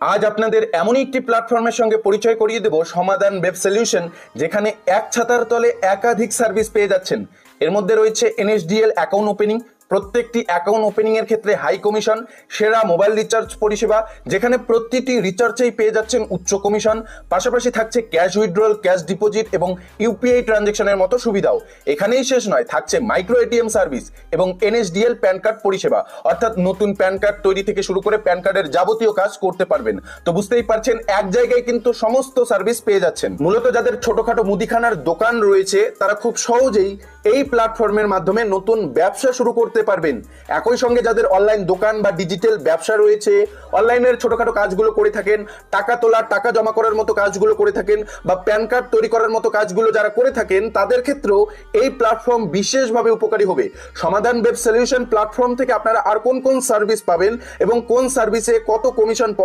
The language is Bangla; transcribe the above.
আজ আপনাদের এমনই একটি প্ল্যাটফর্মের সঙ্গে পরিচয় করিয়ে দেব, সমাধান ওয়েব সলিউশন, যেখানে এক ছাতার তলে একাধিক সার্ভিস পেয়ে যাচ্ছেন। এর মধ্যে রয়েছে এনএসডিএল অ্যাকাউন্ট ওপেনিং, প্রত্যেকটি অ্যাকাউন্ট ওপেনিং এর ক্ষেত্রে হাই কমিশন, সেরা মোবাইল রিচার্জ পরিষেবা, যেখানে প্রতিটি রিচার্জেই পেয়ে যাচ্ছেন উচ্চ কমিশন, পাশাপাশি থাকছে ক্যাশ উইথড্রল, ক্যাশ ডিপোজিট এবং ইউপিআই ট্রানজেকশনের মতো সুবিধাও। এখানেই শেষ নয়, থাকছে মাইক্রো এটিএম সার্ভিস এবং এনএসডিএল প্যান কার্ড পরিষেবা, অর্থাৎ নতুন প্যান কার্ড তৈরি থেকে শুরু করে প্যান কার্ডের যাবতীয় কাজ করতে পারবেন। তো বুঝতেই পারছেন, এক জায়গায় কিন্তু সমস্ত সার্ভিস পেয়ে যাচ্ছেন। মূলত যাদের ছোটখাটো মুদিখানার দোকান রয়েছে, তারা খুব সহজেই এই প্ল্যাটফর্মের মাধ্যমে নতুন ব্যবসা শুরু করতে পারবেন। একই সঙ্গে যাদের অনলাইন দোকান বা ডিজিটাল ব্যবসা রয়েছে, অনলাইনের ছোটখাটো কাজগুলো করে থাকেন, টাকা তোলা, টাকা জমা করার মতো কাজগুলো করে থাকেন, বা প্যান কার্ড তৈরি করার মতো কাজগুলো যারা করে থাকেন, তাদের ক্ষেত্রেও এই প্ল্যাটফর্ম বিশেষভাবে উপকারী হবে। সমাধান ওয়েব সলিউশন প্ল্যাটফর্ম থেকে আপনারা আর কোন কোন সার্ভিস পাবেন এবং কোন সার্ভিসে কত কমিশন পাওয়া